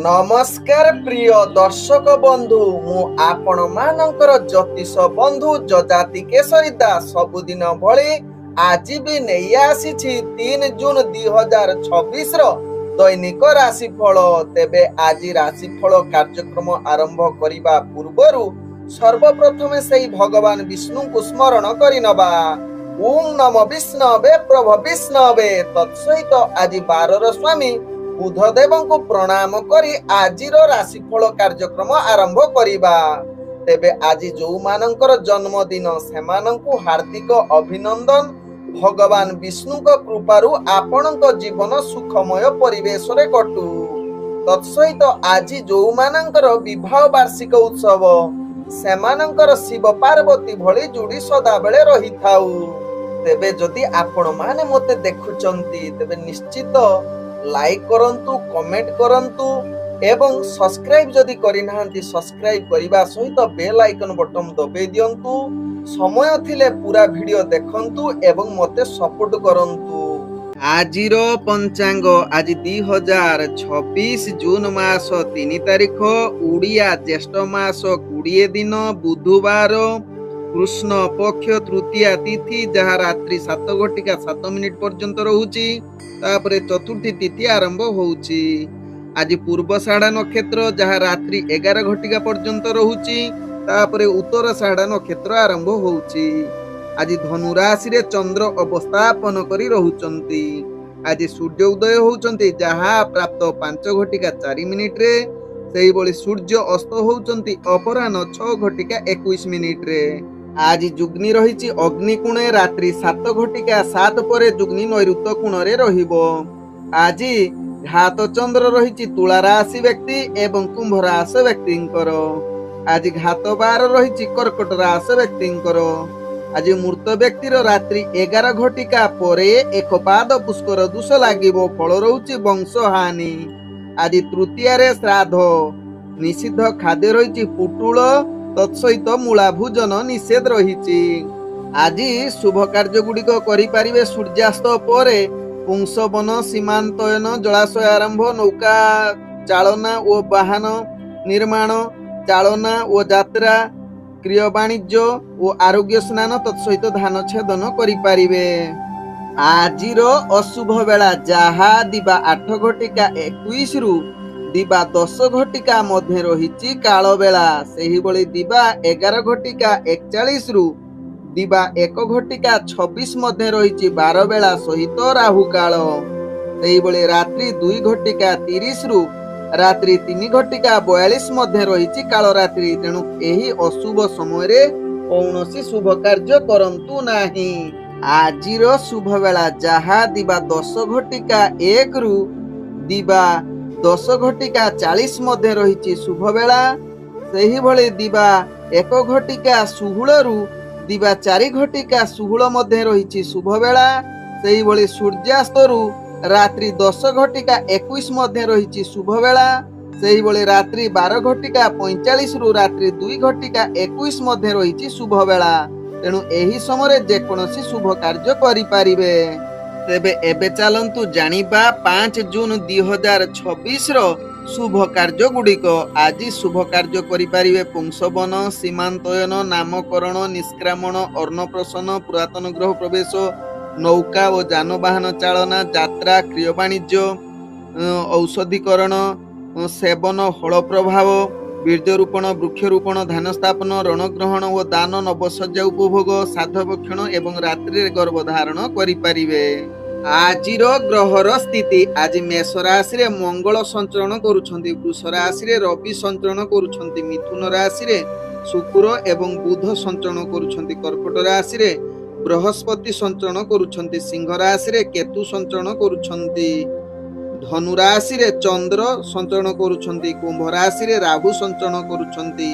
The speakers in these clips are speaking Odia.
नमस्कार प्रिय दर्शक बंधु मु आपण मानकर ज्योतिष बंधु जजाति केशरी दास सबुदिन भली आज भी नहीं आसी 3 जून 2026 दैनिक राशिफल। तेबे आज राशिफल कार्यक्रम आरंभ करिबा पूर्वरु सर्वप्रथमे सेही भगवान विष्णु को स्मरण करिनबा। ओम नमो विष्णवे प्रभ विष्णवे। तत्सहित आज बारर स्वामी बुधदेव को प्रणाम करी आजिर राशिफल कार्यक्रम आरंभ करिबा। तेबे आज जो मानकर जन्मदिन सेमानंकु हार्दिक अभिनंदन। भगवान विष्णु को कृपारु आपणक जीवन सुखमय परिवेश रे कटु। तत्सहित आज जो मानकर विवाह वार्षिक उत्सव सेमानंकर शिव पार्वती भली जोड़ी सदा बेले रही थाउ। तेबे जदि आपण माने मते देखुचंती तेबे निश्चित लाइक करंतु, कमेंट करंतु एवं सब्सक्राइब जदि करि नाहंती सब्सक्राइब करिबा सहित बेल आइकन बटन दबे दियंतु। समय थिले पूरा वीडियो देखंतु एवं मते सपोर्ट करंतु। आजिर पंचांग आज 2026 जून मास 3 तारिख उड़िया ज्येष्ठ मास 20 दिन बुधवार कृष्ण पक्ष तृतीया तिथि जहा रात्रि 7:07 पर्यंत रहुची। तापरे चतुर्थी तिथि आरंभ होउची। आज पूर्व साढ़ा नक्षत्र जहा रात्रि 11 पर्यंत रहुची। तापरे उत्तर साढ़ा नक्षत्र आरंभ होउची। आज धनु राशि रे चंद्र अवस्थापन करी रहुचंती। आज सूर्य उदय होउचंती जहा प्राप्त 5:04 रे। सेही बळी सूर्य अस्त होउचंती अपराह्न 6:21 रे। आज जुग्नि रहिछि अग्निकोणे रात्रि 7:07 परे जुग्नि नैऋत्य कोणे रहिबो। आज घात चंद्र रहिछि तुला राशि व्यक्ति एवं कुंभ राशि व्यक्तिंकर। आज घात बार रहिछि कर्कट राशि व्यक्तिंकर। आज मृत व्यक्तिर रात्रि 11 परे एक पाद पुष्कर दोष लागिबो। फल रहुछि वंश हानि। आज तृतीया रे श्राद्ध निषिद्ध खाद्य रहिछि पुटुळ तत्सहित मूला भोजन निषेध रहिछि। आज शुभ कार्य गुड़िक करि पारिबे सूर्यास्त परे पुंसवन सीमांतयन जलाशय आरंभ नौका चालना और वाहन निर्माण चालना और यात्रा क्रिय वाणिज्य और आरोग्य स्नान तत्सहित धान छेदन करि पारिबे। आजिर अशुभ बेला जहा दिबा 8:21 रु दिबा 10 मध्य रहिछि काल बेला। सेही बळी दिबा 11:41 रु दिबा 1:26 मध्य रहिछि 12 बेला सहित राहु काल। सेही बळी रात्रि 2:30 रु रात्रि 3:42 मध्य रहिछि काल रात्रि। तेणु एही अशुभ समय रे कौनसी शुभ कार्य करंतु नाही। आजिर शुभ बेला जहा दिबा 10:01 रु दिबा 10:40 मध्य रहिछि शुभ बेला। सेही भली दिबा 1:16 रु दिबा 4:16 मध्य रहिछि शुभ बेला। सेही भली सूर्यास्त रु रात्रि 10:21 मध्य रहिछि शुभ बेला। सेही भली रात्रि 12:45 रु रात्रि 2:21 मध्य रहिछि शुभ बेला। तेणु एही समय जे कोनोसी शुभ कार्य करि पारिबे। तेबे एबे चलंतु जानिबा 5 जून 2026 रो शुभ कार्य गुड़िक। आज शुभ कार्य करि पारिबे पुंसवन सीमांतयन नामकरण निष्क्रामण अन्नप्रसन पुरातन ग्रह प्रवेश नौका और जानवाहन चालना यात्रा क्रिय वाणिज्य औषधिकरण सेवन हल प्रभाव बीर्जरोपण वृक्षरोपण धान स्थापन रणग्रहण और दान नवसज्जा उपभोग साधभक्षण एवं रात्रि गर्भधारण करि पारिबे। आजिर ग्रहर स्थिति आज मेष राशि रे मंगल संचरण करुछंती। वृष राशि रे रवि संचरण करुछंती। मिथुन राशि रे शुक्र एवं बुध संचरण करुछंती। कर्कट राशि रे बृहस्पति संचरण करुछंती। सिंह राशि रे केतु संचरण करुछंती। धनु राशि रे चंद्र संचरण करुछंती। कुंभ राशि रे राहु संचरण करुछंती।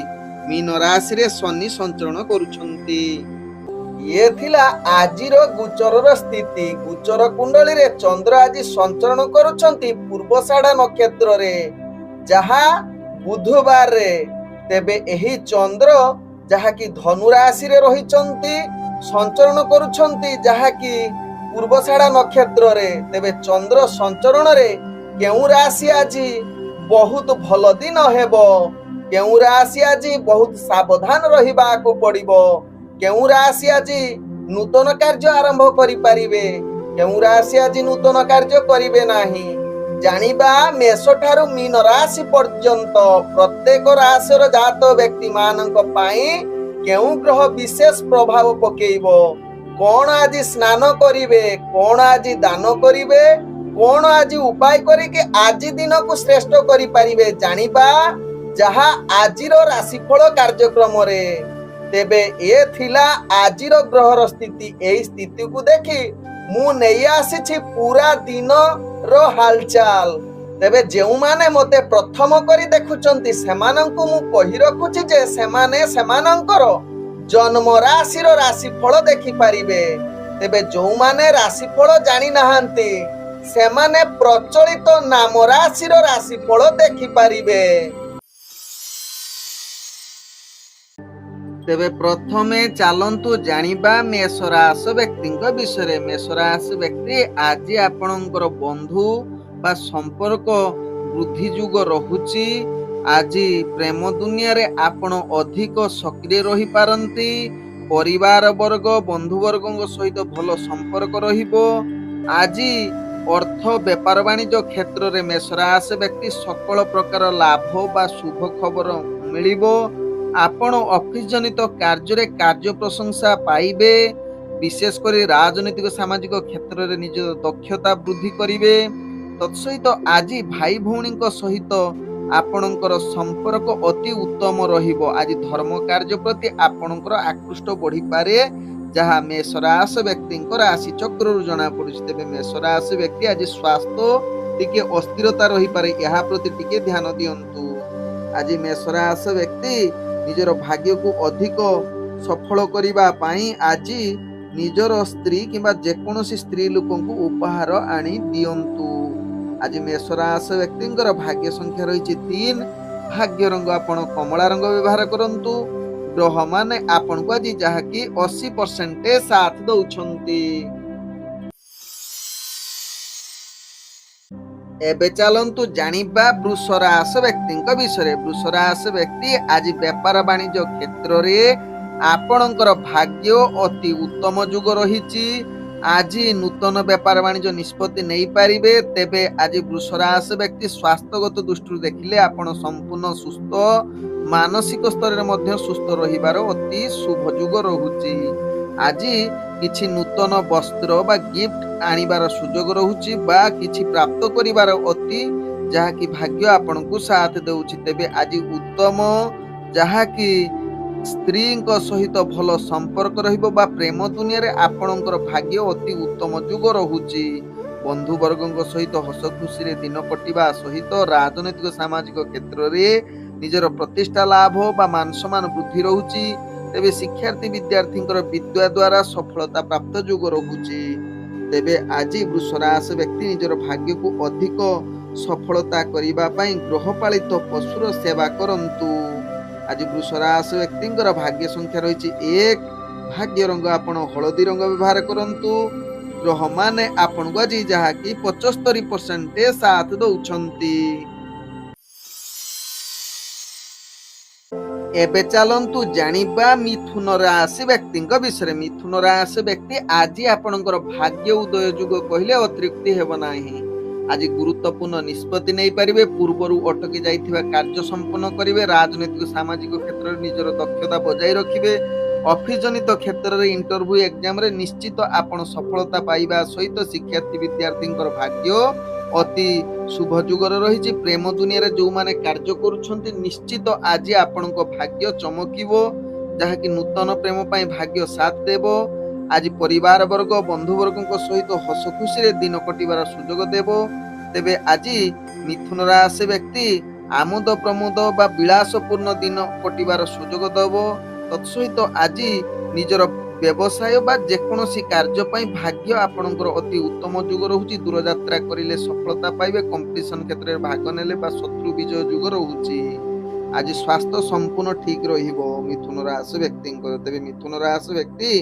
मीन राशि रे शनि संचरण करुछंती। ये थिला आजिर गोचरर स्थिति। गोचर कुंडली रे चंद्र आज संचरण करुछंती पूर्व साढ़ा नक्षत्र रे जहा बुधवार रे। तेबे एही चंद्र जहा कि धनु राशि रे रहिचंती संचरण करुछंती जहा कि पूर्व साढ़ा नक्षत्र रे। तेबे चंद्र संचरण रे केउ राशि आज ବହୁତ ଭଲ ଦିନ ହେବ। କେଉଁ ରାଶି ଆଜି ବହୁତ ସାବଧାନ ରହିବାକୁ ପଡ଼ିବ। କେଉଁ ରାଶି ଆଜି ନୂତନ କାର୍ଯ୍ୟ ଆରମ୍ଭ କରିପାରିବେ, କେଉଁ ରାଶି ଆଜି ନୂତନ କାର୍ଯ୍ୟ କରିବେ ନାହିଁ। ଜାଣିବା ମେଷ ଠାରୁ ମୀନ ରାଶି ପର୍ଯ୍ୟନ୍ତ ପ୍ରତ୍ୟେକ ରାଶିର ଜାତ ବ୍ୟକ୍ତି ମାନଙ୍କ ପାଇଁ କେଉଁ ଗ୍ରହ ବିଶେଷ ପ୍ରଭାବ ପକେଇବ, କଣ ଆଜି ସ୍ନାନ କରିବେ, କଣ ଆଜି ଦାନ କରିବେ, କଣ ଆଜି ଉପାୟ କରିକି ଆଜି ଦିନକୁ ଶ୍ରେଷ୍ଠ କରିପାରିବେ, ଜାଣିବା ଯାହା ଆଜିର ରାଶିଫଳ କାର୍ଯ୍ୟକ୍ରମରେ। ତେବେ ଏ ଥିଲା ଆଜିର ଗ୍ରହର ସ୍ଥିତି। ଏହି ସ୍ଥିତିକୁ ଦେଖି ମୁଁ ନେଇ ଆସିଛି ପୁରା ଦିନର ହାଲଚାଲ। ତେବେ ଯେଉଁମାନେ ମୋତେ ପ୍ରଥମ କରି ଦେଖୁଛନ୍ତି ସେମାନଙ୍କୁ ମୁଁ କହି ରଖୁଛି ଯେ ସେମାନେ ସେମାନଙ୍କର ଜନ୍ମ ରାଶିର ରାଶିଫଳ ଦେଖିପାରିବେ। ତେବେ ଯେଉଁମାନେ ରାଶିଫଳ ଜାଣିନାହାନ୍ତି ସେମାନେ ପ୍ରଚଳିତ ନାମ ରାଶିର ରାଶିଫଳ ଦେଖିପାରିବେ। ତେବେ ପ୍ରଥମେ ଚାଲନ୍ତୁ ଜାଣିବା ମେଷ ରାଶି ବ୍ୟକ୍ତିଙ୍କ ବିଷୟରେ। ମେଷ ରାଶି ବ୍ୟକ୍ତି ଆଜି ଆପଣଙ୍କର ବନ୍ଧୁ ବା ସମ୍ପର୍କ ବୃଦ୍ଧି ଯୁଗ ରହୁଛି। ଆଜି ପ୍ରେମ ଦୁନିଆରେ ଆପଣ ଅଧିକ ସକ୍ରିୟ ରହିପାରନ୍ତି। ପରିବାର ବର୍ଗ ବନ୍ଧୁ ବର୍ଗଙ୍କ ସହିତ ଭଲ ସମ୍ପର୍କ ରହିବ। ଆଜି ଅର୍ଥ ବେପାର ବାଣିଜ୍ୟ କ୍ଷେତ୍ରରେ ମେଷ ରାଶି ବ୍ୟକ୍ତି ସକଳ ପ୍ରକାର ଲାଭ ବା ଶୁଭ ଖବର ମିଳିବ। ଆପଣ ଅଫିସ ଜନିତ କାର୍ଯ୍ୟରେ କାର୍ଯ୍ୟ ପ୍ରଶଂସା ପାଇବେ। ବିଶେଷ କରି ରାଜନୈତିକ ସାମାଜିକ କ୍ଷେତ୍ରରେ ନିଜ ଦକ୍ଷତା ବୃଦ୍ଧି କରିବେ। ତତ୍ସହିତ ଆଜି ଭାଇ ଭଉଣୀଙ୍କ ସହିତ ଆପଣଙ୍କର ସମ୍ପର୍କ ଅତି ଉତ୍ତମ ରହିବ। ଆଜି ଧର୍ମ କାର୍ଯ୍ୟ ପ୍ରତି ଆପଣଙ୍କର ଆକୃଷ୍ଟ ବଢିପାରେ, ଯାହା ମେଷ ରାଶି ବ୍ୟକ୍ତିଙ୍କ ରାଶି ଚକ୍ରରୁ ଜଣା ପଡୁଛି। ତେବେ ମେଷ ରାଶି ବ୍ୟକ୍ତି ଆଜି ସ୍ୱାସ୍ଥ୍ୟ ଟିକେ ଅସ୍ଥିରତା ରହିପାରେ, ଏହା ପ୍ରତି ଟିକେ ଧ୍ୟାନ ଦିଅନ୍ତୁ। ଆଜି ମେଷ ରାଶି ବ୍ୟକ୍ତି ନିଜର ଭାଗ୍ୟକୁ ଅଧିକ ସଫଳ କରିବା ପାଇଁ ଆଜି ନିଜର ସ୍ତ୍ରୀ କିମ୍ବା ଯେକୌଣସି ସ୍ତ୍ରୀ ଲୋକଙ୍କୁ ଉପହାର ଆଣି ଦିଅନ୍ତୁ। ଆଜି ମେଷ ରାଶି ବ୍ୟକ୍ତିଙ୍କର ଭାଗ୍ୟ ସଂଖ୍ୟା ରହିଛି 3। ଭାଗ୍ୟ ରଙ୍ଗ ଆପଣ କମଳା ରଙ୍ଗ ବ୍ୟବହାର କରନ୍ତୁ। ଗ୍ରହ ମାନେ ଆପଣଙ୍କୁ ଆଜି ଯାହାକି 80% ସାଥ ଦଉଛନ୍ତି। ଏବେ ଚାଲନ୍ତୁ ଜାଣିବା ବୃଷ ରାଶି ବ୍ୟକ୍ତିଙ୍କ ବିଷୟରେ। ବୃଷ ରାଶି ବ୍ୟକ୍ତି ଆଜି ବେପାର ବାଣିଜ୍ୟ କ୍ଷେତ୍ରରେ ଆପଣଙ୍କର ଭାଗ୍ୟ ଅତି ଉତ୍ତମ ଯୁଗ ରହିଛି। ଆଜି ନୂତନ ବେପାର ବାଣିଜ୍ୟ ନିଷ୍ପତ୍ତି ନେଇପାରିବେ। ତେବେ ଆଜି ବୃଷ ରାଶି ବ୍ୟକ୍ତି ସ୍ୱାସ୍ଥ୍ୟଗତ ଦୃଷ୍ଟିରୁ ଦେଖିଲେ ଆପଣ ସମ୍ପୂର୍ଣ୍ଣ ସୁସ୍ଥ, ମାନସିକ ସ୍ତରରେ ମଧ୍ୟ ସୁସ୍ଥ ରହିବାର ଅତି ଶୁଭ ଯୁଗ ରହୁଛି। ଆଜି କିଛି ନୂତନ ବସ୍ତ୍ର ବା ଗିଫ୍ଟ ଆଣିବାର ସୁଯୋଗ ରହୁଛି ବା କିଛି ପ୍ରାପ୍ତ କରିବାର ଅତି ଯାହାକି ଭାଗ୍ୟ ଆପଣଙ୍କୁ ସାଥ ଦେଉଛି। ତେବେ ଆଜି ଉତ୍ତମ ଯାହାକି ସ୍ତ୍ରୀଙ୍କ ସହିତ ଭଲ ସମ୍ପର୍କ ରହିବ ବା ପ୍ରେମ ଦୁନିଆରେ ଆପଣଙ୍କର ଭାଗ୍ୟ ଅତି ଉତ୍ତମ ଯୁଗ ରହୁଛି। ବନ୍ଧୁ ବର୍ଗଙ୍କ ସହିତ ହସ ଖୁସିରେ ଦିନ କଟିବା ସହିତ ରାଜନୈତିକ ସାମାଜିକ କ୍ଷେତ୍ରରେ ନିଜର ପ୍ରତିଷ୍ଠା ଲାଭ ବା ମାନ ସମ୍ମାନ ବୃଦ୍ଧି ରହୁଛି। ତେବେ ଶିକ୍ଷାର୍ଥୀ ବିଦ୍ୟାର୍ଥୀଙ୍କର ବିଦ୍ୟା ଦ୍ୱାରା ସଫଳତା ପ୍ରାପ୍ତ ଯୁଗ ରହୁଛି। ତେବେ ଆଜି ବୃଷ ରାଶି ବ୍ୟକ୍ତି ନିଜର ଭାଗ୍ୟକୁ ଅଧିକ ସଫଳତା କରିବା ପାଇଁ ଗୃହପାଳିତ ପଶୁର ସେବା କରନ୍ତୁ। ଆଜି ବୃଷ ରାଶି ବ୍ୟକ୍ତିଙ୍କର ଭାଗ୍ୟ ସଂଖ୍ୟା ରହିଛି 1। ଭାଗ୍ୟ ରଙ୍ଗ ଆପଣ ହଳଦୀ ରଙ୍ଗ ବ୍ୟବହାର କରନ୍ତୁ। ଗ୍ରହ ମାନେ ଆପଣଙ୍କୁ ଆଜି ଯାହାକି 75% ସାଥ ଦଉଛନ୍ତି। ଏବେ ଚାଲନ୍ତୁ ଜାଣିବା ମିଥୁନ ରାଶି ବ୍ୟକ୍ତିଙ୍କ ବିଷୟରେ। ମିଥୁନ ରାଶି ବ୍ୟକ୍ତି ଆଜି ଆପଣଙ୍କର ଭାଗ୍ୟ ଉଦୟ ଯୁଗ କହିଲେ ଅତ୍ୟୁକ୍ତି ହେବ ନାହିଁ। ଆଜି ଗୁରୁତ୍ୱପୂର୍ଣ୍ଣ ନିଷ୍ପତ୍ତି ନେଇପାରିବେ, ପୂର୍ବରୁ ଅଟକି ଯାଇଥିବା କାର୍ଯ୍ୟ ସମ୍ପନ୍ନ କରିବେ, ରାଜନୈତିକ ସାମାଜିକ କ୍ଷେତ୍ରରେ ନିଜର ଦକ୍ଷତା ବଜାୟ ରଖିବେ। ଅଫିସ ଜନିତ କ୍ଷେତ୍ରରେ ଇଣ୍ଟରଭ୍ୟୁ ଏକ୍ଜାମରେ ନିଶ୍ଚିତ ଆପଣ ସଫଳତା ପାଇବା ସହିତ ଶିକ୍ଷାର୍ଥୀ ବିଦ୍ୟାର୍ଥୀଙ୍କର ଭାଗ୍ୟ ଅତି ଶୁଭ ଯୁଗରେ ରହିଛି। ପ୍ରେମ ଦୁନିଆରେ ଯେଉଁମାନେ କାର୍ଯ୍ୟ କରୁଛନ୍ତି ନିଶ୍ଚିତ ଆଜି ଆପଣଙ୍କ ଭାଗ୍ୟ ଚମକିବ, ଯାହାକି ନୂତନ ପ୍ରେମ ପାଇଁ ଭାଗ୍ୟ ସାଥ ଦେବ। ଆଜି ପରିବାର ବର୍ଗ ବନ୍ଧୁ ବର୍ଗଙ୍କ ସହିତ ହସ ଖୁସିରେ ଦିନ କଟିବାର ସୁଯୋଗ ଦେବ। ତେବେ ଆଜି ମିଥୁନ ରାଶି ବ୍ୟକ୍ତି ଆମୋଦ ପ୍ରମୋଦ ବା ବିଳାସପୂର୍ଣ୍ଣ ଦିନ କଟିବାର ସୁଯୋଗ ଦେବ। ତତ୍ସହିତ ଆଜି ନିଜର ବ୍ୟବସାୟ ବା ଯେକୌଣସି କାର୍ଯ୍ୟ ପାଇଁ ଭାଗ୍ୟ ଆପଣଙ୍କର ଅତି ଉତ୍ତମ ଯୁଗ ରହୁଛି। ଦୂରଯାତ୍ରା କରିଲେ ସଫଳତା ପାଇବେ, କମ୍ପିଟିସନ କ୍ଷେତ୍ରରେ ଭାଗ ନେଲେ ବା ଶତ୍ରୁ ବିଜୟ ଯୁଗ ରହୁଛି। ଆଜି ସ୍ୱାସ୍ଥ୍ୟ ସମ୍ପୂର୍ଣ୍ଣ ଠିକ ରହିବ ମିଥୁନ ରାଶି ବ୍ୟକ୍ତିଙ୍କର। ତେବେ ମିଥୁନ ରାଶି ବ୍ୟକ୍ତି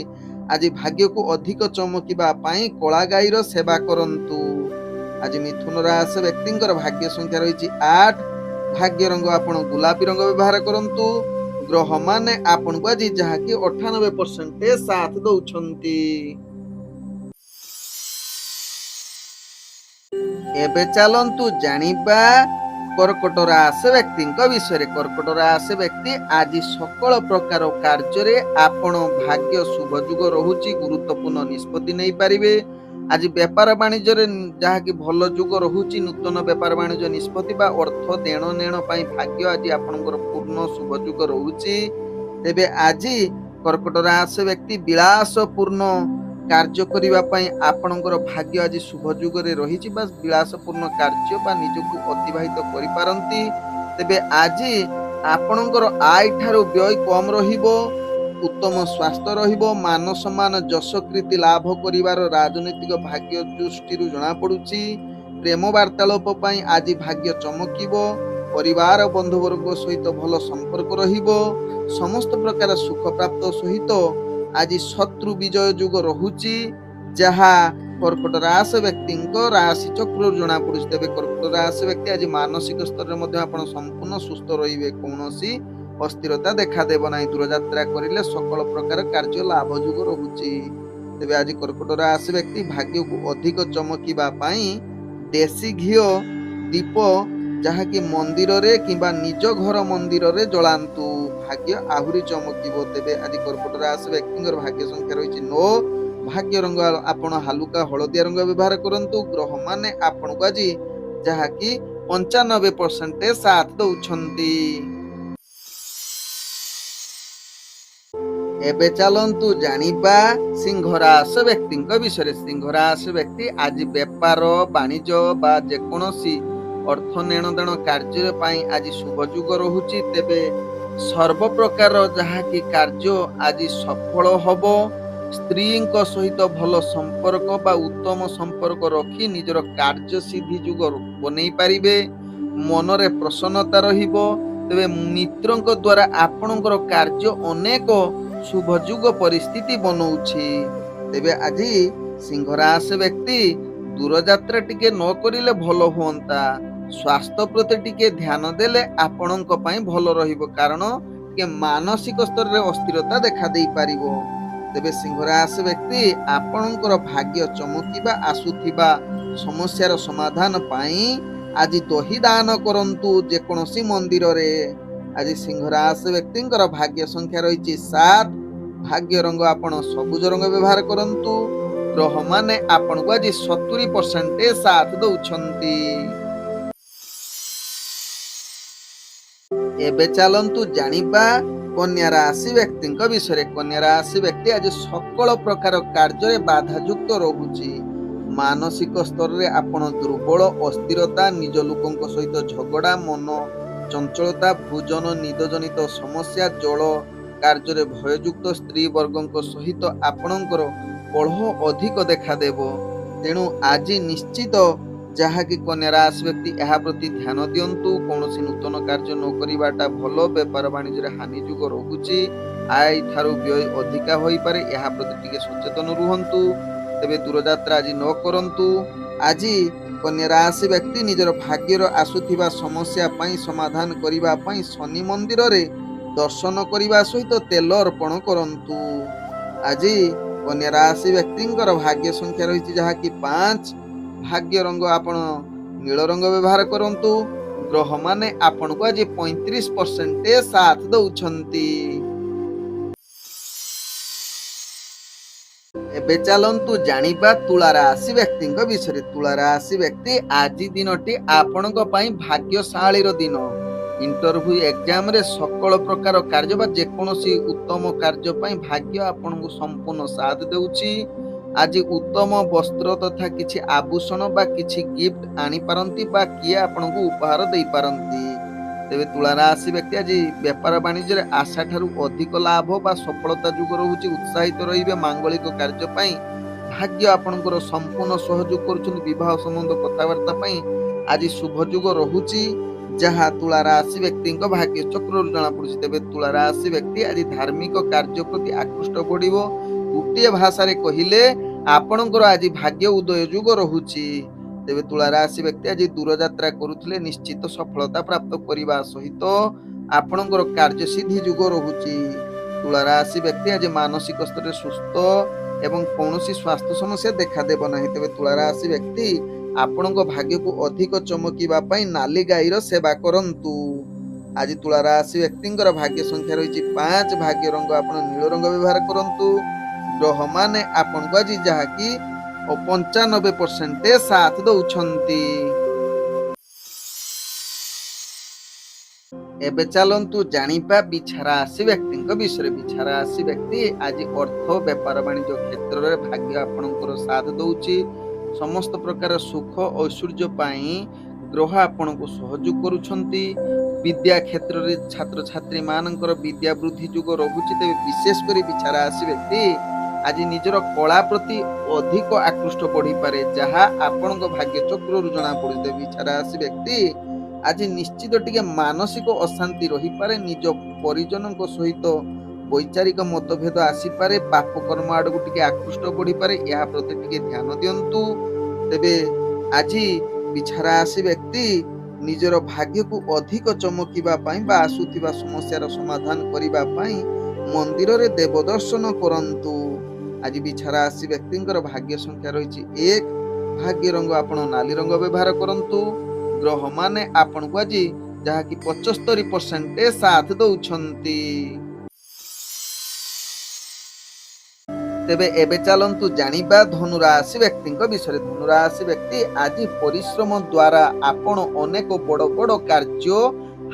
ଆଜି ଭାଗ୍ୟକୁ ଅଧିକ ଚମକିବା ପାଇଁ କଳା ଗାଈର ସେବା କରନ୍ତୁ। ଆଜି ମିଥୁନ ରାଶି ବ୍ୟକ୍ତିଙ୍କର ଭାଗ୍ୟ ସଂଖ୍ୟା ରହିଛି 8। भाग्य रंग आपण गुलाबी रंग व्यवहार करंतु। ग्रह माने आपनको आज जहाँकि 98% साथ दौछंती। एबे चलंतु जानिबा कर्कट राशि व्यक्ति विषय। कर्कट राशि व्यक्ति आज सकल प्रकार कार्य रे आपण भाग्य शुभ जुग रहुची, गुरुत्वपूर्ण निष्पत्ति नहीं पारिबे। आज व्यापार वाणिज्य जहाँ कि भल जुग रहुची, नूतन व्यापार वाणिज्य निष्पत्ति बा अर्थ देण नेण पाई भाग्य आज आपणकर पूर्ण शुभ जुग रहुची। तेबे आज कर्कट राशि व्यक्ति विलासपूर्ण कार्य करिबा पई आपणकर भाग्य आज शुभ जुगरे रहिछि, बस विलासपूर्ण कार्य बा निजକୁ अतिबाहित करि पारंती। तेबे आज आपणकर आय ठारू व्यय कम रहिबो, उत्तम स्वास्थ्य रहिबो, मान सम्मान जश कीर्ति लाभ करिवार राजनीतिक भाग्य दृष्टि जना पडुछि। प्रेम वार्तालाप पई आज भाग्य चमकिबो, परिवार बंधुवर्ग सहित भल संपर्क रहिबो, समस्त प्रकार सुख प्राप्त सहित आज शत्रु विजय जुग रहुची, जहा कर्कट राशि व्यक्ति राशि चक्र जना पड़ुछि। तेबे कर्कट राशि व्यक्ति आज मानसिक स्तर में आपण संपूर्ण सुस्थ रहिबे, कौनसी अस्थिरता देखा देव नाही। दूरयात्रा करिले सकल प्रकार कार्य लाभ जुग रहुची। तेबे आज कर्कट राशि व्यक्ति भाग्य को अधिक चमकिबा पाई देसी घिओ दीप जहा कि मंदिर रे किबा निज घर मंदिर रे जलांतु, भाग्य आहुरी चमकिबो। तेबे आज कर्कट राशि व्यक्ति भाग्य संख्या रही 9। भाग्य रंग आपण हालुका हलदिया रंग व्यवहार करंतु। ग्रह माने आपण को आज जहा कि 95% साथ दउछंती। एबे चलंतु जानिबा सिंह राशि व्यक्ति विषय। सिंह राशि व्यक्ति आज व्यापार वाणिज्य बा जेकोसी अर्थ नेण देण कार्य पाई आज शुभ जुग रहुची। तेबे सर्व प्रकार जहा कि कार्य आज सफल हबो। स्त्री सहित भल संपर्क बा उत्तम संपर्क रखी निजर कार्य सिद्धि जुग बनै पारिबे, मनरे प्रसन्नता रहिबो। तेबे मित्रंक द्वारा आपणकर कार्य अनेक शुभ जुग परिस्थिति बनौछि। तेबे आज सिंह राशि व्यक्ति दूरयात्रा टिके न करिले भल हुअंता। स्वास्थ्य प्रति टिके ध्यान देले आपणक पई भल रहिबो, कारण के मानसिक स्तर रे अस्थिरता देखा देई पारिबो। तेबे सिंह राशि व्यक्ति आपणकर भाग्य चमकिबा आसुथिबा समस्यार समाधान पाई आज दही दान करंतु जेकोसी मंदिर रे। आज सिंह राशि व्यक्ति भाग्य संख्या रही 7। भाग्य रंग आपण सबुज रंग व्यवहार करंतु। ग्रह माने आपण को आज 70% साथ दउछंती। एबे चलंतु जानिबा कन्या राशि व्यक्ति विषय। कन्या राशि व्यक्ति आज सकल प्रकार कार्य बाधा युक्त रहुची। मानसिक स्तर रे आपण दुर्बल, अस्थिरता, निज लोकंक सहित झगड़ा, मन चंचलता, भोजन निद जनित समस्या, जल कार्य भययुक्त स्त्री वर्गंक सहित आपणकर कलह अधिक देखा देव। तेणु आज निश्चित जहा कि कन्या राशि व्यक्ति यह प्रति ध्यान दियंतु। कौनसी नूतन कार्य न करिबाटा भल। व्यापार वाणिज्य हानि जुग रहुची, आय ठारू व्यय अधिका होई पारे, यह प्रति टिके सचेतन रुहंतु। तेबे दूरयात्रा आज न करंतु। आज कन्या राशि व्यक्ति निजर भाग्यर आसुथिबा समस्या पई समाधान करिबा पई शनि मंदिर रे दर्शन करिबा सहित तेल अर्पण करंतु। आज कन्या राशि व्यक्ति भाग्य संख्या रही जहा कि 5। भाग्य रंग आपण नील रंग व्यवहार करंतु। ग्रह माने आपण को आज 35% साथ दउछंती। एबे चलंतु जानिबा तुला राशि व्यक्ति विषय। तुला राशि व्यक्ति आज दिनटी आपणक पई भाग्यशाली रो दिन। इंटरव्यू एग्जाम रे सकल प्रकार कार्य बा जेकोसी उत्तम कार्य पई भाग्य आपणको संपूर्ण साथ देउछि। आज उत्तम वस्त्र तथा किछि आभूषण बा किछि गिफ्ट आनी पारंती बा किए आपणको उपहार देई पारंती। तेबे तुला राशि व्यक्ति आज व्यापार वाणिज्य रे आशा ठारू अधिक लाभ बा सफलता जुग रहुछि। उत्साहित रहिबे मांगलिक कार्य पई। भाग्य आपणकर संपूर्ण सहयोग करूछन। विवाह संबंध कथावार्ता पई आज शुभ जुग रहुछि, जहा तुला राशि व्यक्ति भाग्य चक्र जना पड़ुछि। तेबे तुला राशि व्यक्ति आज धार्मिक कार्य प्रति आकृष्ट बढ़िबो। गोटे भाषा रे कहिले आपणकर आज भाग्य उदय जुग रहुछि। ତେବେ ତୁଳା ରାଶି ବ୍ୟକ୍ତି ଆଜି ଦୂରଯାତ୍ରା କରୁଥିଲେ ନିଶ୍ଚିତ ସଫଳତା ପ୍ରାପ୍ତ କରିବା ସହିତ ଆପଣଙ୍କର କାର୍ଯ୍ୟସିଦ୍ଧି ଯୋଗ ରହୁଛି। ତୁଳା ରାଶି ବ୍ୟକ୍ତି ଆଜି ମାନସିକ ସ୍ତରରେ ସୁସ୍ଥ ଏବଂ କୌଣସି ସ୍ୱାସ୍ଥ୍ୟ ସମସ୍ୟା ଦେଖାଦେବ ନାହିଁ। ତେବେ ତୁଳା ରାଶି ବ୍ୟକ୍ତି ଆପଣଙ୍କ ଭାଗ୍ୟକୁ ଅଧିକ ଚମକିବା ପାଇଁ ନାଲି ଗାଈର ସେବା କରନ୍ତୁ। ଆଜି ତୁଳା ରାଶି ବ୍ୟକ୍ତିଙ୍କର ଭାଗ୍ୟ ସଂଖ୍ୟା ରହିଛି 5, ଭାଗ୍ୟ ରଙ୍ଗ ଆପଣ ନୀଳ ରଙ୍ଗ ବ୍ୟବହାର କରନ୍ତୁ। ଗ୍ରହମାନେ ଆପଣଙ୍କୁ ଆଜି ଯାହାକି 95% ସାଥ ଦଉଛନ୍ତି। ଏବେ ଚାଲନ୍ତୁ ଜାଣିବା ବିଛା ରାଶି ବ୍ୟକ୍ତିଙ୍କ ବିଷୟରେ। ବିଛା ରାଶି ବ୍ୟକ୍ତି ଆଜି ଅର୍ଥ ବେପାର ବାଣିଜ୍ୟ କ୍ଷେତ୍ରରେ ଭାଗ୍ୟ ଆପଣଙ୍କର ସାଥ ଦଉଛି। ସମସ୍ତ ପ୍ରକାର ସୁଖ ଐଶ୍ୱର୍ଯ୍ୟ ପାଇଁ ଗ୍ରହ ଆପଣଙ୍କୁ ସହଯୋଗ କରୁଛନ୍ତି। ବିଦ୍ୟା କ୍ଷେତ୍ରରେ ଛାତ୍ରଛାତ୍ରୀ ମାନଙ୍କର ବିଦ୍ୟା ବୃଦ୍ଧି ଯୋଗ ରହୁଛି। ତେବେ ବିଶେଷ କରି ବିଛା ରାଶି ବ୍ୟକ୍ତି ଆଜି ନିଜର କଳା ପ୍ରତି ଅଧିକ ଆକୃଷ୍ଟ ବଢିପାରେ, ଯାହା ଆପଣଙ୍କ ଭାଗ୍ୟ ଚକ୍ରରୁ ଜଣାପଡୁଛି। ବିଛା ରାଶି ବ୍ୟକ୍ତି ଆଜି ନିଶ୍ଚିତ ଟିକେ ମାନସିକ ଅଶାନ୍ତି ରହିପାରେ। ନିଜ ପରିଜନଙ୍କ ସହିତ ବୈଚାରିକ ମତଭେଦ ଆସିପାରେ। ପାପ କର୍ମ ଆଡକୁ ଟିକେ ଆକୃଷ୍ଟ ବଢିପାରେ, ଏହା ପ୍ରତି ଟିକେ ଧ୍ୟାନ ଦିଅନ୍ତୁ। ତେବେ ଆଜି ବିଛା ରାଶି ବ୍ୟକ୍ତି ନିଜର ଭାଗ୍ୟକୁ ଅଧିକ ଚମକିବା ପାଇଁ ବା ଆସୁଥିବା ସମସ୍ୟାର ସମାଧାନ କରିବା ପାଇଁ ମନ୍ଦିରରେ ଦେବ ଦର୍ଶନ କରନ୍ତୁ। ଆଜି ବିଛା ରାଶି ବ୍ୟକ୍ତିଙ୍କର ଭାଗ୍ୟ ସଂଖ୍ୟା ରହିଛି 1, ଭାଗ୍ୟ ରଙ୍ଗ ଆପଣ ନାଲି ରଙ୍ଗ ବ୍ୟବହାର କରନ୍ତୁ। ଗ୍ରହମାନେ ଆପଣଙ୍କୁ ଆଜି ଯାହାକି 75% ସାଥ ଦଉଛନ୍ତି। ତେବେ ଏବେ ଚାଲନ୍ତୁ ଜାଣିବା ଧନୁ ରାଶି ବ୍ୟକ୍ତିଙ୍କ ବିଷୟରେ। ଧନୁ ରାଶି ବ୍ୟକ୍ତି ଆଜି ପରିଶ୍ରମ ଦ୍ୱାରା ଆପଣ ଅନେକ ବଡ଼ ବଡ଼ କାର୍ଯ୍ୟ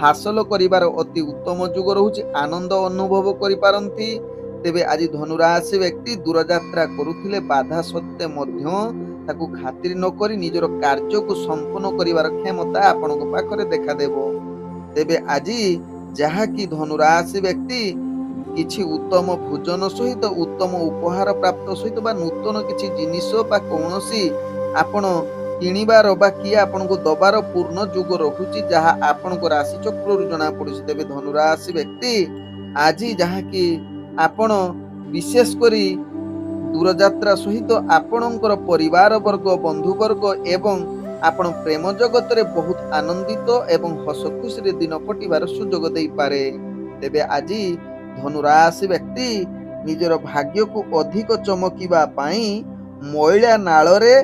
ହାସଲ କରିବାର ଅତି ଉତ୍ତମ ଯୋଗ ରହୁଛି। ଆନନ୍ଦ ଅନୁଭବ କରିପାରନ୍ତି। ତେବେ ଆଜି ଧନୁ ରାଶି ବ୍ୟକ୍ତି ଦୂରଯାତ୍ରା କରୁଥିଲେ ବାଧା ସତ୍ତ୍ୱେ ମଧ୍ୟ ତାକୁ ଖାତିର ନ କରି ନିଜର କାର୍ଯ୍ୟକୁ ସମ୍ପୂର୍ଣ୍ଣ କରିବାର କ୍ଷମତା ଆପଣଙ୍କ ପାଖରେ ଦେଖାଦେବ। ତେବେ ଆଜି ଯାହାକି ଧନୁ ରାଶି ବ୍ୟକ୍ତି କିଛି ଉତ୍ତମ ଭୋଜନ ସହିତ ଉତ୍ତମ ଉପହାର ପ୍ରାପ୍ତ ସହିତ ବା ନୂତନ କିଛି ଜିନିଷ ବା କୌଣସି ଆପଣ କିଣିବାର ବା କିଏ ଆପଣଙ୍କୁ ଦବାର ପୂର୍ଣ୍ଣ ଯୋଗ ରହୁଛି, ଯାହା ଆପଣଙ୍କ ରାଶି ଚକ୍ରରୁ ଜଣା ପଡୁଛି। ତେବେ ଧନୁ ରାଶି ବ୍ୟକ୍ତି ଆଜି ଯାହାକି ଆପଣ ବିଶେଷ କରି ଦୂରଯାତ୍ରା ସହିତ ଆପଣଙ୍କର ପରିବାର ବର୍ଗ, ବନ୍ଧୁବର୍ଗ ଏବଂ ଆପଣ ପ୍ରେମ ଜଗତରେ ବହୁତ ଆନନ୍ଦିତ ଏବଂ ହସ ଖୁସିରେ ଦିନ କଟିବାର ସୁଯୋଗ ଦେଇପାରେ। ତେବେ ଆଜି ଧନୁ ରାଶି ବ୍ୟକ୍ତି ନିଜର ଭାଗ୍ୟକୁ ଅଧିକ ଚମକିବା ପାଇଁ ମଇଳା ନାଳରେ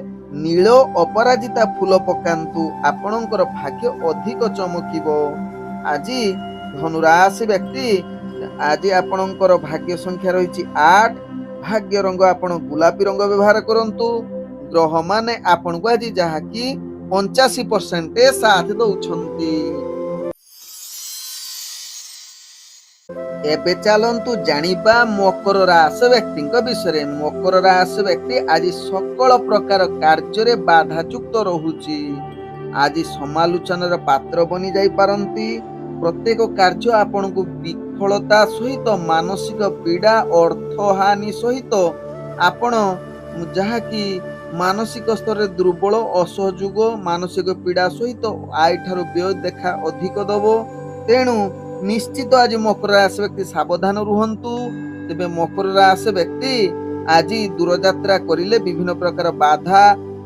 ନୀଳ ଅପରାଜିତା ଫୁଲ ପକାନ୍ତୁ। ଆପଣଙ୍କର ଭାଗ୍ୟ ଅଧିକ ଚମକିବ। ଆଜି ଧନୁ ରାଶି ବ୍ୟକ୍ତି ଆଜି ଆପଣଙ୍କର ଭାଗ୍ୟ ସଂଖ୍ୟା ରହିଛି 8, ଭାଗ୍ୟ ରଙ୍ଗ ଆପଣ ଗୋଲାପୀ ରଙ୍ଗ ବ୍ୟବହାର କରନ୍ତୁ। ଗ୍ରହମାନେ ଆପଣଙ୍କୁ ଆଜି ଯାହାକି 85% ସାଥ ଦଉଛନ୍ତି। ଏବେ ଚାଲନ୍ତୁ ଜାଣିବା ମକର ରାଶି ବ୍ୟକ୍ତିଙ୍କ ବିଷୟରେ। ମକର ରାଶି ବ୍ୟକ୍ତି ଆଜି ସକଳ ପ୍ରକାର କାର୍ଯ୍ୟରେ ବାଧାଯୁକ୍ତ ରହୁଛି। ଆଜି ସମାଲୋଚନାର ପାତ୍ର ବନି ଯାଇପାରନ୍ତି। ପ୍ରତ୍ୟେକ କାର୍ଯ୍ୟ ଆପଣଙ୍କୁ ବିଫଳତା ସହିତ ମାନସିକ ପୀଡା, ଅର୍ଥହାନି ସହିତ ଆପଣ ଯାହାକି ମାନସିକ ସ୍ତରରେ ଦୁର୍ବଳ, ଅସହଯୋଗ, ମାନସିକ ପୀଡା ସହିତ ଆୟ ଠାରୁ ବ୍ୟୟ ଦେଖା ଅଧିକ ଦବ। ତେଣୁ ନିଶ୍ଚିତ ଆଜି ମକର ରାଶି ବ୍ୟକ୍ତି ସାବଧାନ ରୁହନ୍ତୁ। ତେବେ ମକର ରାଶି ବ୍ୟକ୍ତି ଆଜି ଦୂରଯାତ୍ରା କରିଲେ ବିଭିନ୍ନ ପ୍ରକାର ବାଧା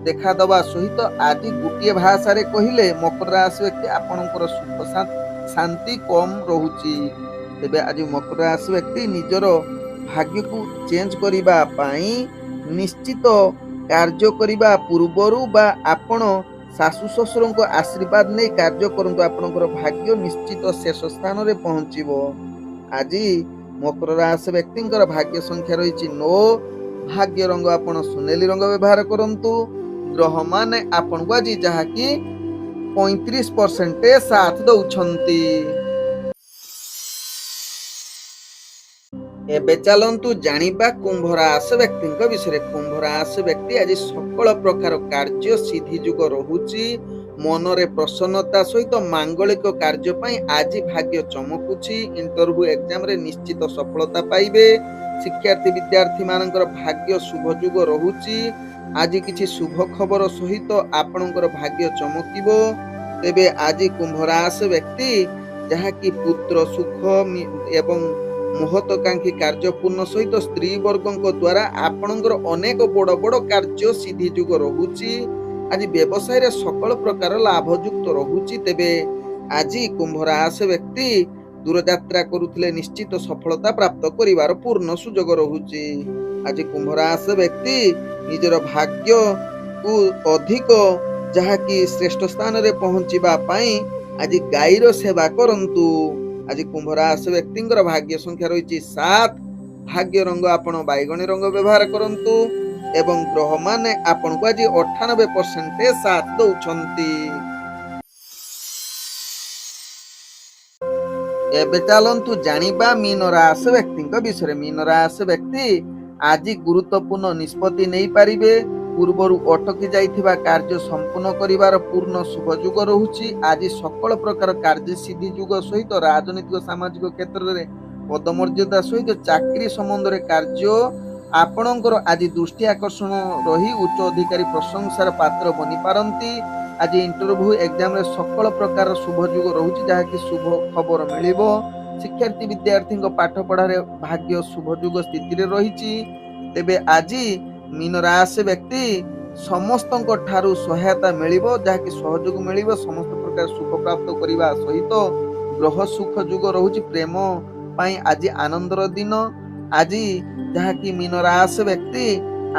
ଦେଖାଦବା ସହିତ ଆଜି ଗୋଟିଏ ଭାଷାରେ କହିଲେ ମକର ରାଶି ବ୍ୟକ୍ତି ଆପଣଙ୍କର ସୁଖ ଶାନ୍ତି କମ ରହୁଛି। ତେବେ ଆଜି ମକର ରାଶି ବ୍ୟକ୍ତି ନିଜର ଭାଗ୍ୟକୁ ଚେଞ୍ଜ କରିବା ପାଇଁ ନିଶ୍ଚିତ କାର୍ଯ୍ୟ କରିବା ପୂର୍ବରୁ ବା ଆପଣ ଶାଶୁ ଶ୍ୱଶୁରଙ୍କ ଆଶୀର୍ବାଦ ନେଇ କାର୍ଯ୍ୟ କରନ୍ତୁ। ଆପଣଙ୍କର ଭାଗ୍ୟ ନିଶ୍ଚିତ ଶେଷ ସ୍ଥାନରେ ପହଞ୍ଚିବ। ଆଜି ମକର ରାଶି ବ୍ୟକ୍ତିଙ୍କର ଭାଗ୍ୟ ସଂଖ୍ୟା ରହିଛି 9, ଭାଗ୍ୟ ରଙ୍ଗ ଆପଣ ସୁନେଲି ରଙ୍ଗ ବ୍ୟବହାର କରନ୍ତୁ। ଗ୍ରହମାନେ ଆପଣଙ୍କୁ ଆଜି ଯାହାକି 35% ସାଥ ଦଉଛନ୍ତି। ଏବେ ଚାଲନ୍ତୁ ଜାଣିବା କୁମ୍ଭ ରାଶି ବ୍ୟକ୍ତିଙ୍କ ବିଷୟରେ। କୁମ୍ଭ ରାଶି ବ୍ୟକ୍ତି ଆଜି ସକଳ ପ୍ରକାର କାର୍ଯ୍ୟ ସିଦ୍ଧି ଯୋଗ ରହୁଛି। ମନରେ ପ୍ରସନ୍ନତା ସହିତ ମାଙ୍ଗଳିକ କାର୍ଯ୍ୟ ପାଇଁ ଆଜି ଭାଗ୍ୟ ଚମକୁଛି। ଇଣ୍ଟରଭ୍ୟୁ ଏକ୍ଜାମରେ ନିଶ୍ଚିତ ସଫଳତା ପାଇବେ। ଶିକ୍ଷାର୍ଥୀ ବିଦ୍ୟାର୍ଥୀ ମାନଙ୍କର ଭାଗ୍ୟ ଶୁଭ ଯୋଗ ରହୁଛି। ଆଜି କିଛି ଶୁଭ ଖବର ସହିତ ଆପଣଙ୍କର ଭାଗ୍ୟ ଚମକିବ। ତେବେ ଆଜି କୁମ୍ଭ ରାଶି ବ୍ୟକ୍ତି ଯାହାକି ପୁତ୍ର ସୁଖ ଏବଂ ମହତ୍ୱାକାଂକ୍ଷୀ କାର୍ଯ୍ୟ ପୂର୍ଣ୍ଣ ସହିତ ସ୍ତ୍ରୀ ବର୍ଗଙ୍କ ଦ୍ୱାରା ଆପଣଙ୍କର ଅନେକ ବଡ ବଡ କାର୍ଯ୍ୟ ସିଦ୍ଧି ଯୋଗ ରହୁଛି। ଆଜି ବ୍ୟବସାୟରେ ସକଳ ପ୍ରକାର ଲାଭଯୁକ୍ତ ରହୁଛି। ତେବେ ଆଜି କୁମ୍ଭ ରାଶି ବ୍ୟକ୍ତି ଦୂରଯାତ୍ରା କରୁଥିଲେ ନିଶ୍ଚିତ ସଫଳତା ପ୍ରାପ୍ତ କରିବାର ପୂର୍ଣ୍ଣ ସୁଯୋଗ ରହୁଛି। ଆଜି କୁମ୍ଭ ରାଶି ବ୍ୟକ୍ତି ନିଜର ଭାଗ୍ୟକୁ ଅଧିକ ଯାହାକି ଶ୍ରେଷ୍ଠ ସ୍ଥାନରେ ପହଞ୍ଚିବା ପାଇଁ ଆଜି ଗାଈର ସେବା କରନ୍ତୁ। ଆଜି କୁମ୍ଭ ରାଶି ବ୍ୟକ୍ତିଙ୍କର ଭାଗ୍ୟ ସଂଖ୍ୟା ରହିଛି 7। ଭାଗ୍ୟ ରଙ୍ଗ ଆପଣ ବାଇଗଣୀ ରଙ୍ଗ ବ୍ୟବହାର କରନ୍ତୁ ଏବଂ ଗ୍ରହମାନେ ଆପଣଙ୍କୁ ଆଜି 98% ସାଥ ଦଉଛନ୍ତି। ଏବେ ଚାଲନ୍ତୁ ଜାଣିବା ମୀନ ରାଶି ବ୍ୟକ୍ତିଙ୍କ ବିଷୟରେ। ମୀନ ରାଶି ବ୍ୟକ୍ତି ଆଜି ଗୁରୁତ୍ୱପୂର୍ଣ୍ଣ ନିଷ୍ପତ୍ତି ନେଇପାରିବେ। ପୂର୍ବରୁ ଅଟକି ଯାଇଥିବା କାର୍ଯ୍ୟ ସମ୍ପୂର୍ଣ୍ଣ କରିବାର ପୂର୍ଣ୍ଣ ଶୁଭ ଯୁଗ ରହୁଛି। ଆଜି ସକଳ ପ୍ରକାର କାର୍ଯ୍ୟ ସିଦ୍ଧି ଯୁଗ ସହିତ ରାଜନୈତିକ ସାମାଜିକ କ୍ଷେତ୍ରରେ ପଦମର୍ଯ୍ୟାଦା ସହିତ ଚାକିରି ସମ୍ବନ୍ଧରେ କାର୍ଯ୍ୟ ଆପଣଙ୍କର ଆଜି ଦୃଷ୍ଟି ଆକର୍ଷଣ ରହି ଉଚ୍ଚ ଅଧିକାରୀ ପ୍ରଶଂସାର ପାତ୍ର ବନିପାରନ୍ତି। ଆଜି ଇଣ୍ଟରଭ୍ୟୁ ଏକ୍ଜାମରେ ସକଳ ପ୍ରକାର ଶୁଭ ଯୁଗ ରହୁଛି, ଯାହାକି ଶୁଭ ଖବର ମିଳିବ। ଶିକ୍ଷାର୍ଥୀ ବିଦ୍ୟାର୍ଥୀଙ୍କ ପାଠ ପଢାରେ ଭାଗ୍ୟ ଶୁଭ ଯୁଗ ସ୍ଥିତିରେ ରହିଛି। ତେବେ ଆଜି ମୀନ ରାଶି ବ୍ୟକ୍ତି ସମସ୍ତଙ୍କ ଠାରୁ ସହାୟତା ମିଳିବ, ଯାହାକି ସହଯୋଗ ମିଳିବ। ସମସ୍ତ ପ୍ରକାର ଶୁଭ ପ୍ରାପ୍ତ କରିବା ସହିତ ଗ୍ରହ ସୁଖ ଯୁଗ ରହୁଛି। ପ୍ରେମ ପାଇଁ ଆଜି ଆନନ୍ଦର ଦିନ। ଆଜି ଯାହାକି ମୀନ ରାଶି ବ୍ୟକ୍ତି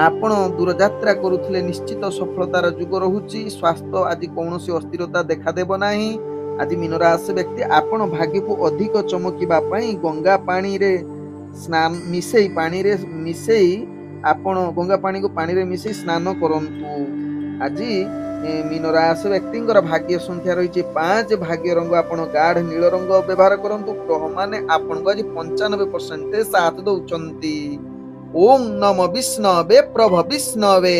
ଆପଣ ଦୂରଯାତ୍ରା କରୁଥିଲେ ନିଶ୍ଚିତ ସଫଳତାର ଯୁଗ ରହୁଛି। ସ୍ୱାସ୍ଥ୍ୟ ଆଜି କୌଣସି ଅସ୍ଥିରତା ଦେଖାଦେବ ନାହିଁ। ଆଜି ମୀନ ରାଶି ବ୍ୟକ୍ତି ଆପଣ ଭାଗ୍ୟକୁ ଅଧିକ ଚମକିବା ପାଇଁ ଗଙ୍ଗା ପାଣିରେ ମିଶେଇ ଆପଣ ଗଙ୍ଗା ପାଣିକୁ ପାଣିରେ ମିଶେଇ ସ୍ନାନ କରନ୍ତୁ। ଆଜି ମୀନ ରାଶି ବ୍ୟକ୍ତିଙ୍କର ଭାଗ୍ୟ ସଂଖ୍ୟା ରହିଛି 5। ଭାଗ୍ୟ ରଙ୍ଗ ଆପଣ ଗାଢ ନୀଳ ରଙ୍ଗ ବ୍ୟବହାର କରନ୍ତୁ। ଗ୍ରହମାନେ ଆପଣଙ୍କୁ ଆଜି 95% ସାଥ ଦଉଛନ୍ତି। ଓಂ ନମୋ ବିଷ୍ଣବେ ପ୍ରଭ ବିଷ୍ଣବେ।